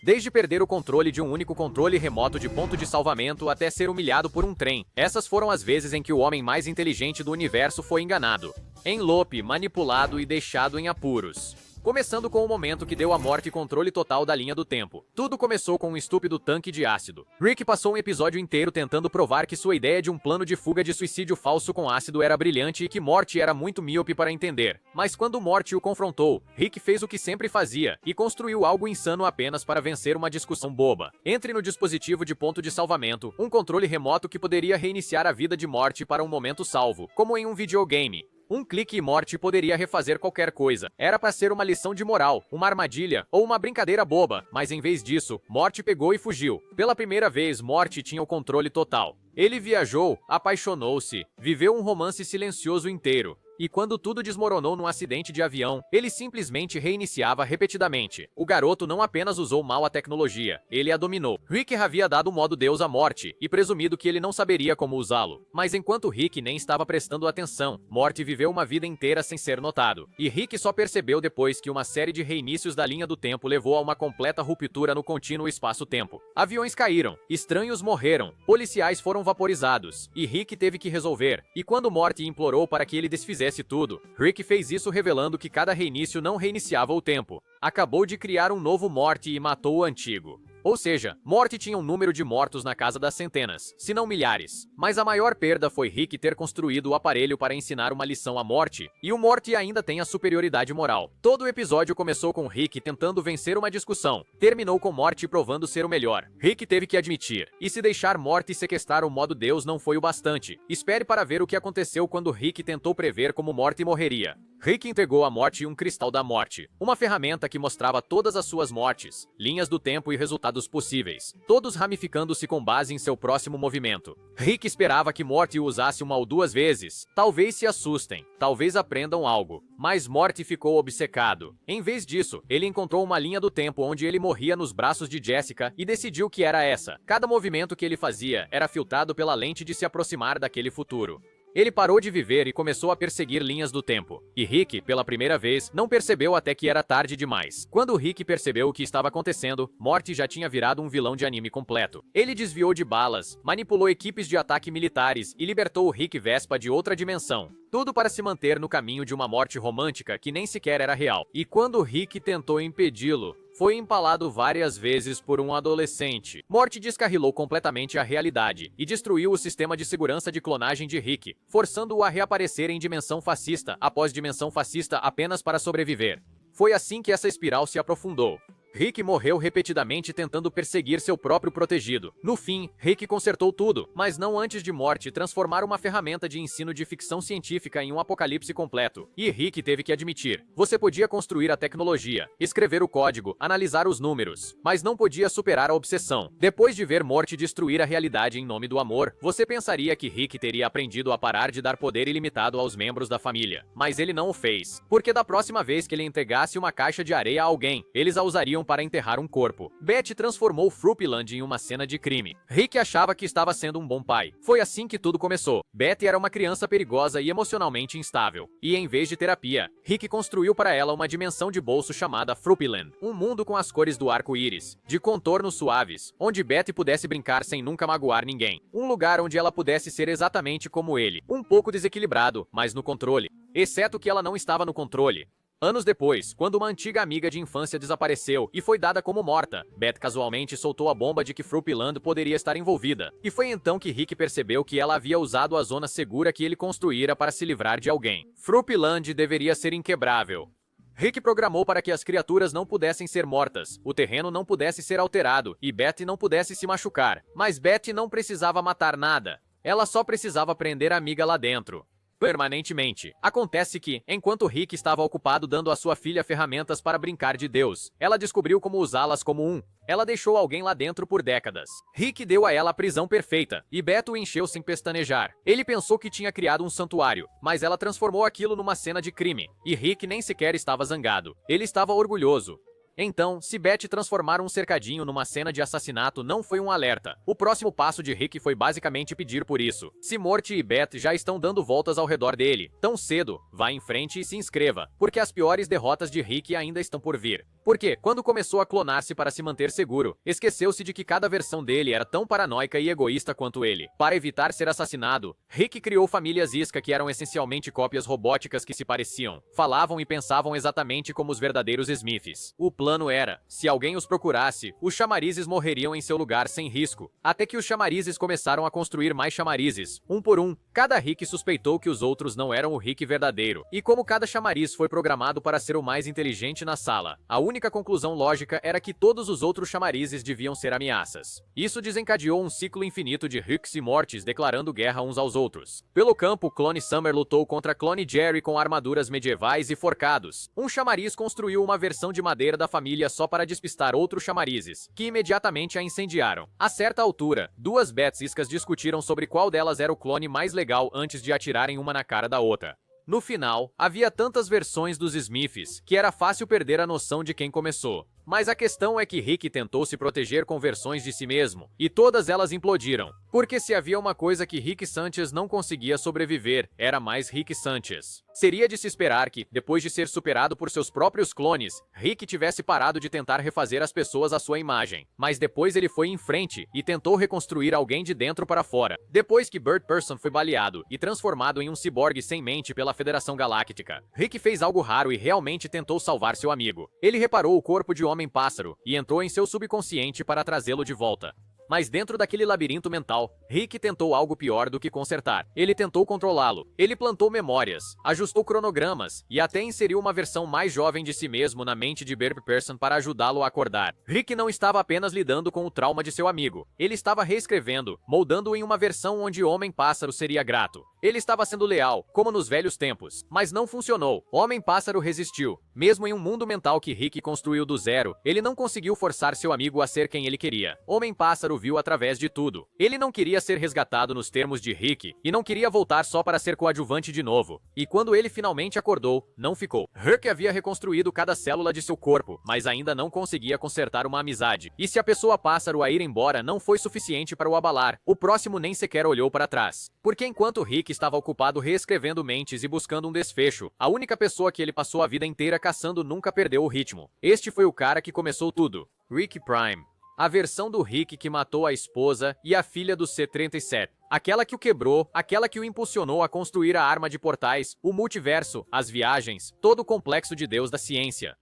Desde perder o controle de um único controle remoto de ponto de salvamento até ser humilhado por um trem. Essas foram as vezes em que o homem mais inteligente do universo foi enganado, enlope, manipulado e deixado em apuros. Começando com o momento que deu a morte e controle total da linha do tempo. Tudo começou com um estúpido tanque de ácido. Rick passou um episódio inteiro tentando provar que sua ideia de um plano de fuga de suicídio falso com ácido era brilhante e que Morty era muito míope para entender. Mas quando Morty o confrontou, Rick fez o que sempre fazia e construiu algo insano apenas para vencer uma discussão boba. Entre no dispositivo de ponto de salvamento, um controle remoto que poderia reiniciar a vida de Morty para um momento salvo, como em um videogame. Um clique e Morty poderia refazer qualquer coisa. Era para ser uma lição de moral, uma armadilha ou uma brincadeira boba, mas em vez disso, Morty pegou e fugiu. Pela primeira vez, Morty tinha o controle total. Ele viajou, apaixonou-se, viveu um romance silencioso inteiro. E quando tudo desmoronou num acidente de avião, ele simplesmente reiniciava repetidamente. O garoto não apenas usou mal a tecnologia, ele a dominou. Rick havia dado o modo Deus à Morty e presumido que ele não saberia como usá-lo. Mas enquanto Rick nem estava prestando atenção, Morty viveu uma vida inteira sem ser notado. E Rick só percebeu depois que uma série de reinícios da linha do tempo levou a uma completa ruptura no contínuo espaço-tempo. Aviões caíram, estranhos morreram, policiais foram vaporizados, e Rick teve que resolver. E quando Morty implorou para que ele desfizesse tudo, Rick fez isso revelando que cada reinício não reiniciava o tempo. Acabou de criar um novo Morty e matou o antigo. Ou seja, Morty tinha um número de mortos na casa das centenas, se não milhares. Mas a maior perda foi Rick ter construído o aparelho para ensinar uma lição a Morty, e o Morty ainda tem a superioridade moral. Todo o episódio começou com Rick tentando vencer uma discussão, terminou com Morty provando ser o melhor. Rick teve que admitir, e se deixar Morty sequestrar o modo Deus não foi o bastante. Espere para ver o que aconteceu quando Rick tentou prever como Morty morreria. Rick entregou a Morty um cristal da morte, uma ferramenta que mostrava todas as suas mortes, linhas do tempo e resultados possíveis, todos ramificando-se com base em seu próximo movimento. Rick esperava que Morty o usasse uma ou duas vezes, talvez se assustem, talvez aprendam algo, mas Morty ficou obcecado. Em vez disso, ele encontrou uma linha do tempo onde ele morria nos braços de Jessica e decidiu que era essa. Cada movimento que ele fazia era filtrado pela lente de se aproximar daquele futuro. Ele parou de viver e começou a perseguir linhas do tempo. E Rick, pela primeira vez, não percebeu até que era tarde demais. Quando Rick percebeu o que estava acontecendo, Morty já tinha virado um vilão de anime completo. Ele desviou de balas, manipulou equipes de ataque militares e libertou o Rick Vespa de outra dimensão. Tudo para se manter no caminho de uma morte romântica que nem sequer era real. E quando Rick tentou impedi-lo, foi empalado várias vezes por um adolescente. Morty descarrilou completamente a realidade e destruiu o sistema de segurança de clonagem de Rick, forçando-o a reaparecer em dimensão fascista após dimensão fascista apenas para sobreviver. Foi assim que essa espiral se aprofundou. Rick morreu repetidamente tentando perseguir seu próprio protegido. No fim, Rick consertou tudo, mas não antes de Morty transformar uma ferramenta de ensino de ficção científica em um apocalipse completo. E Rick teve que admitir, você podia construir a tecnologia, escrever o código, analisar os números, mas não podia superar a obsessão. Depois de ver Morty destruir a realidade em nome do amor, você pensaria que Rick teria aprendido a parar de dar poder ilimitado aos membros da família. Mas ele não o fez, porque da próxima vez que ele entregasse uma caixa de areia a alguém, eles a usariam para enterrar um corpo. Beth transformou Fruitland em uma cena de crime. Rick achava que estava sendo um bom pai. Foi assim que tudo começou. Beth era uma criança perigosa e emocionalmente instável. E em vez de terapia, Rick construiu para ela uma dimensão de bolso chamada Fruitland. Um mundo com as cores do arco-íris, de contornos suaves, onde Beth pudesse brincar sem nunca magoar ninguém. Um lugar onde ela pudesse ser exatamente como ele. Um pouco desequilibrado, mas no controle. Exceto que ela não estava no controle. Anos depois, quando uma antiga amiga de infância desapareceu e foi dada como morta, Beth casualmente soltou a bomba de que Fruitland poderia estar envolvida. E foi então que Rick percebeu que ela havia usado a zona segura que ele construíra para se livrar de alguém. Fruitland deveria ser inquebrável. Rick programou para que as criaturas não pudessem ser mortas, o terreno não pudesse ser alterado e Beth não pudesse se machucar. Mas Beth não precisava matar nada. Ela só precisava prender a amiga lá dentro. Permanentemente. Acontece que, enquanto Rick estava ocupado dando à sua filha ferramentas para brincar de Deus, ela descobriu como usá-las como ela deixou alguém lá dentro por décadas. Rick deu a ela a prisão perfeita, e Beth o encheu sem pestanejar. Ele pensou que tinha criado um santuário, mas ela transformou aquilo numa cena de crime, e Rick nem sequer estava zangado. Ele estava orgulhoso. Então, se Beth transformar um cercadinho numa cena de assassinato não foi um alerta. O próximo passo de Rick foi basicamente pedir por isso. Se Morty e Beth já estão dando voltas ao redor dele tão cedo, vá em frente e se inscreva, porque as piores derrotas de Rick ainda estão por vir. Porque, quando começou a clonar-se para se manter seguro, esqueceu-se de que cada versão dele era tão paranoica e egoísta quanto ele. Para evitar ser assassinado, Rick criou famílias isca que eram essencialmente cópias robóticas que se pareciam, falavam e pensavam exatamente como os verdadeiros Smiths. O plano era, se alguém os procurasse, os chamarizes morreriam em seu lugar sem risco. Até que os chamarizes começaram a construir mais chamarizes, um por um. Cada Rick suspeitou que os outros não eram o Rick verdadeiro. E como cada chamariz foi programado para ser o mais inteligente na sala, a única conclusão lógica era que todos os outros chamarizes deviam ser ameaças. Isso desencadeou um ciclo infinito de Ricks e Mortys declarando guerra uns aos outros. Pelo campo, Clone Summer lutou contra Clone Jerry com armaduras medievais e forcados. Um chamariz construiu uma versão de madeira da família só para despistar outros chamarizes, que imediatamente a incendiaram. A certa altura, duas Beths iscas discutiram sobre qual delas era o clone mais legal antes de atirarem uma na cara da outra. No final, havia tantas versões dos Smiths que era fácil perder a noção de quem começou. Mas a questão é que Rick tentou se proteger com versões de si mesmo, e todas elas implodiram. Porque se havia uma coisa que Rick Sanchez não conseguia sobreviver, era mais Rick Sanchez. Seria de se esperar que, depois de ser superado por seus próprios clones, Rick tivesse parado de tentar refazer as pessoas à sua imagem. Mas depois ele foi em frente e tentou reconstruir alguém de dentro para fora. Depois que Bert Person foi baleado e transformado em um ciborgue sem mente pela Federação Galáctica, Rick fez algo raro e realmente tentou salvar seu amigo. Ele reparou o corpo de Homem-Pássaro e entrou em seu subconsciente para trazê-lo de volta. Mas dentro daquele labirinto mental, Rick tentou algo pior do que consertar. Ele tentou controlá-lo. Ele plantou memórias, ajustou cronogramas e até inseriu uma versão mais jovem de si mesmo na mente de Bert Person para ajudá-lo a acordar. Rick não estava apenas lidando com o trauma de seu amigo. Ele estava reescrevendo, moldando-o em uma versão onde Homem-Pássaro seria grato. Ele estava sendo leal, como nos velhos tempos, mas não funcionou. Homem-Pássaro resistiu. Mesmo em um mundo mental que Rick construiu do zero, ele não conseguiu forçar seu amigo a ser quem ele queria. Homem-Pássaro viu através de tudo. Ele não queria ser resgatado nos termos de Rick, e não queria voltar só para ser coadjuvante de novo. E quando ele finalmente acordou, não ficou. Rick havia reconstruído cada célula de seu corpo, mas ainda não conseguia consertar uma amizade. E se a pessoa pássaro a ir embora não foi suficiente para o abalar, o próximo nem sequer olhou para trás. Porque enquanto Rick estava ocupado reescrevendo mentes e buscando um desfecho, a única pessoa que ele passou a vida inteira caçando nunca perdeu o ritmo. Este foi o cara que começou tudo. Rick Prime. A versão do Rick que matou a esposa e a filha do C-37. Aquela que o quebrou, aquela que o impulsionou a construir a arma de portais, o multiverso, as viagens, todo o complexo de Deus da ciência.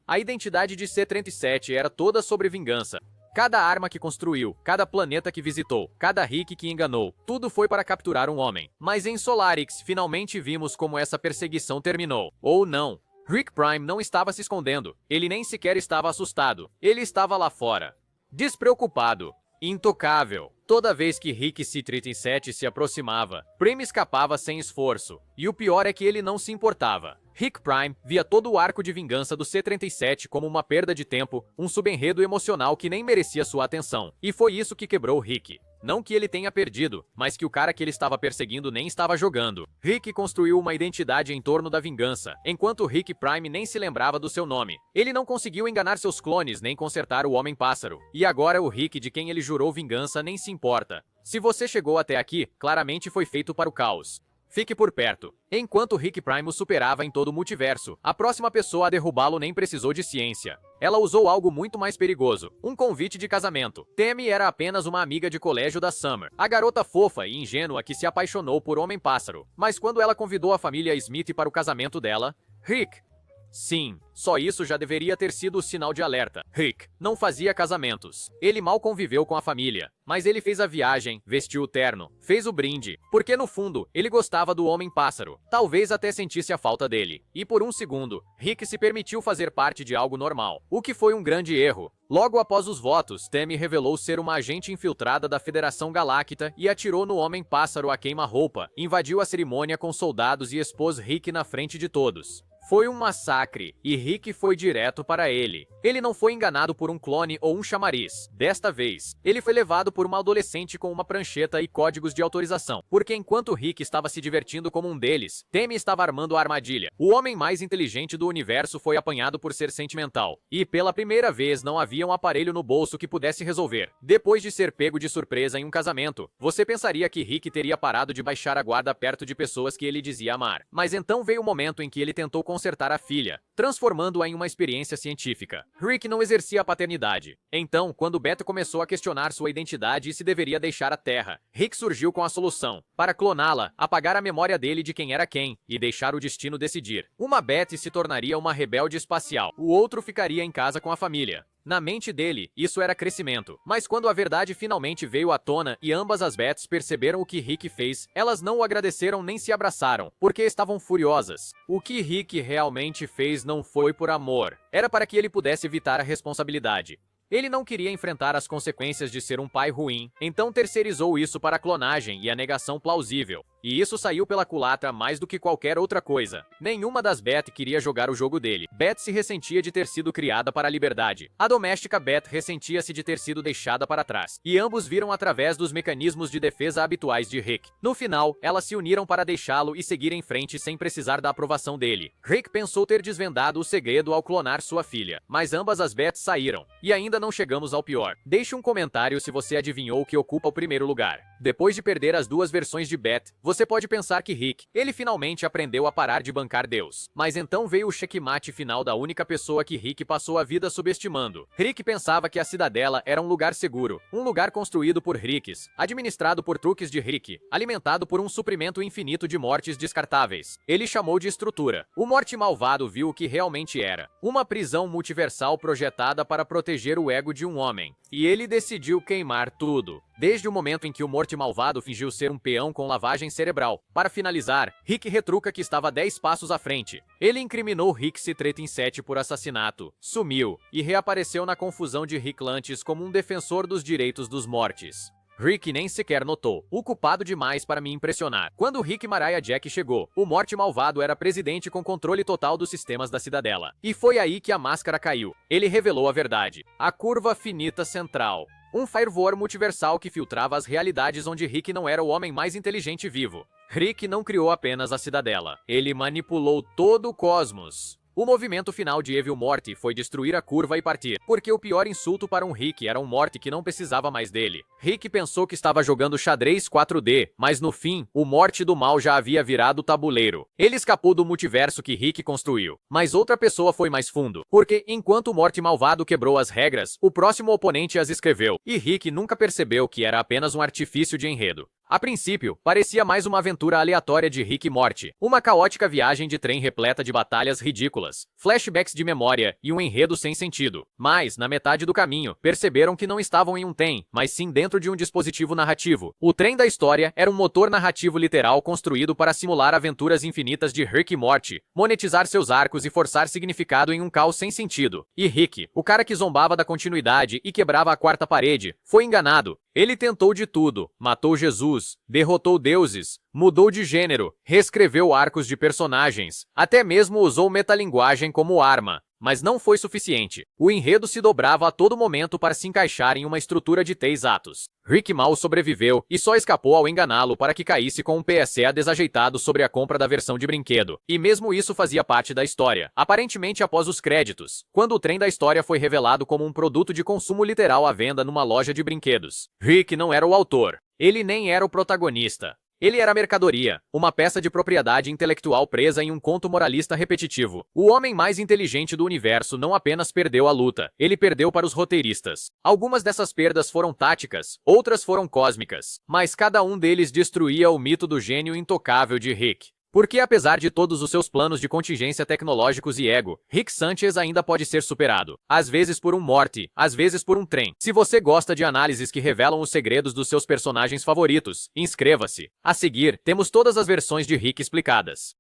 A identidade de C-37 era toda sobre vingança. Cada arma que construiu, cada planeta que visitou, cada Rick que enganou, tudo foi para capturar um homem. Mas em Solarix, finalmente vimos como essa perseguição terminou. Ou não. Rick Prime não estava se escondendo. Ele nem sequer estava assustado. Ele estava lá fora. Despreocupado, intocável. Toda vez que Rick C-37 se aproximava, Prime escapava sem esforço. E o pior é que ele não se importava. Rick Prime via todo o arco de vingança do C-37 como uma perda de tempo, um subenredo emocional que nem merecia sua atenção. E foi isso que quebrou Rick. Não que ele tenha perdido, mas que o cara que ele estava perseguindo nem estava jogando. Rick construiu uma identidade em torno da vingança, enquanto Rick Prime nem se lembrava do seu nome. Ele não conseguiu enganar seus clones nem consertar o Homem-Pássaro. E agora o Rick de quem ele jurou vingança nem se importa. Se você chegou até aqui, claramente foi feito para o caos. Fique por perto. Enquanto Rick Prime o superava em todo o multiverso, a próxima pessoa a derrubá-lo nem precisou de ciência. Ela usou algo muito mais perigoso, um convite de casamento. Tammy era apenas uma amiga de colégio da Summer, a garota fofa e ingênua que se apaixonou por Homem-Pássaro. Mas quando ela convidou a família Smith para o casamento dela, Rick... Sim, só isso já deveria ter sido o sinal de alerta. Rick não fazia casamentos. Ele mal conviveu com a família. Mas ele fez a viagem, vestiu o terno, fez o brinde. Porque no fundo, ele gostava do Homem-Pássaro. Talvez até sentisse a falta dele. E por um segundo, Rick se permitiu fazer parte de algo normal. O que foi um grande erro. Logo após os votos, Tammy revelou ser uma agente infiltrada da Federação Galáctica e atirou no Homem-Pássaro a queima-roupa. Invadiu a cerimônia com soldados e expôs Rick na frente de todos. Foi um massacre, e Rick foi direto para ele. Ele não foi enganado por um clone ou um chamariz. Desta vez, ele foi levado por uma adolescente com uma prancheta e códigos de autorização. Porque enquanto Rick estava se divertindo como um deles, Temi estava armando a armadilha. O homem mais inteligente do universo foi apanhado por ser sentimental. E pela primeira vez não havia um aparelho no bolso que pudesse resolver. Depois de ser pego de surpresa em um casamento, você pensaria que Rick teria parado de baixar a guarda perto de pessoas que ele dizia amar. Mas então veio o momento em que ele tentou consertar a filha, transformando-a em uma experiência científica. Rick não exercia a paternidade. Então, quando Beth começou a questionar sua identidade e se deveria deixar a Terra, Rick surgiu com a solução. Para cloná-la, apagar a memória dele de quem era quem, e deixar o destino decidir. Uma Beth se tornaria uma rebelde espacial, o outro ficaria em casa com a família. Na mente dele, isso era crescimento. Mas quando a verdade finalmente veio à tona e ambas as Beths perceberam o que Rick fez, elas não o agradeceram nem se abraçaram, porque estavam furiosas. O que Rick realmente fez não foi por amor. Era para que ele pudesse evitar a responsabilidade. Ele não queria enfrentar as consequências de ser um pai ruim, então terceirizou isso para a clonagem e a negação plausível. E isso saiu pela culatra mais do que qualquer outra coisa. Nenhuma das Beth queria jogar o jogo dele. Beth se ressentia de ter sido criada para a liberdade. A doméstica Beth ressentia-se de ter sido deixada para trás. E ambos viram através dos mecanismos de defesa habituais de Rick. No final, elas se uniram para deixá-lo e seguir em frente sem precisar da aprovação dele. Rick pensou ter desvendado o segredo ao clonar sua filha, mas ambas as Beth saíram. E ainda não chegamos ao pior. Deixe um comentário se você adivinhou o que ocupa o primeiro lugar. Depois de perder as duas versões de Beth, você pode pensar que Rick, ele finalmente aprendeu a parar de bancar Deus. Mas então veio o checkmate final da única pessoa que Rick passou a vida subestimando. Rick pensava que a Cidadela era um lugar seguro, um lugar construído por Ricks, administrado por truques de Rick, alimentado por um suprimento infinito de mortes descartáveis. Ele chamou de estrutura. O Morte Malvado viu o que realmente era. Uma prisão multiversal projetada para proteger o ego de um homem. E ele decidiu queimar tudo. Desde o momento em que o Morte Malvado fingiu ser um peão com lavagem cerebral. Para finalizar, Rick retruca que estava 10 passos à frente. Ele incriminou Rick C-37 por assassinato, sumiu e reapareceu na confusão de Ricklantes como um defensor dos direitos dos mortes. Rick nem sequer notou, o culpado demais para me impressionar. Quando Rick Mariah Jack chegou, o Morte Malvado era presidente com controle total dos sistemas da Cidadela. E foi aí que a máscara caiu. Ele revelou a verdade. A curva finita central. Um firewall multiversal que filtrava as realidades onde Rick não era o homem mais inteligente vivo. Rick não criou apenas a Cidadela. Ele manipulou todo o cosmos. O movimento final de Evil Morty foi destruir a curva e partir, porque o pior insulto para um Rick era um Morty que não precisava mais dele. Rick pensou que estava jogando xadrez 4D, mas no fim, o Morty do mal já havia virado o tabuleiro. Ele escapou do multiverso que Rick construiu. Mas outra pessoa foi mais fundo, porque enquanto o Morty malvado quebrou as regras, o próximo oponente as escreveu, e Rick nunca percebeu que era apenas um artifício de enredo. A princípio, parecia mais uma aventura aleatória de Rick e Morty, uma caótica viagem de trem repleta de batalhas ridículas, flashbacks de memória e um enredo sem sentido. Mas, na metade do caminho, perceberam que não estavam em um trem, mas sim dentro de um dispositivo narrativo. O trem da história era um motor narrativo literal construído para simular aventuras infinitas de Rick e Morty, monetizar seus arcos e forçar significado em um caos sem sentido. E Rick, o cara que zombava da continuidade e quebrava a quarta parede, foi enganado. Ele tentou de tudo, matou Jesus, derrotou deuses, mudou de gênero, reescreveu arcos de personagens, até mesmo usou metalinguagem como arma. Mas não foi suficiente. O enredo se dobrava a todo momento para se encaixar em uma estrutura de 3 atos. Rick mal sobreviveu e só escapou ao enganá-lo para que caísse com um PSA desajeitado sobre a compra da versão de brinquedo. E mesmo isso fazia parte da história, aparentemente após os créditos, quando o trem da história foi revelado como um produto de consumo literal à venda numa loja de brinquedos. Rick não era o autor. Ele nem era o protagonista. Ele era mercadoria, uma peça de propriedade intelectual presa em um conto moralista repetitivo. O homem mais inteligente do universo não apenas perdeu a luta, ele perdeu para os roteiristas. Algumas dessas perdas foram táticas, outras foram cósmicas, mas cada um deles destruía o mito do gênio intocável de Rick. Porque apesar de todos os seus planos de contingência tecnológicos e ego, Rick Sanchez ainda pode ser superado. Às vezes por um Morty, às vezes por um trem. Se você gosta de análises que revelam os segredos dos seus personagens favoritos, inscreva-se. A seguir, temos todas as versões de Rick explicadas.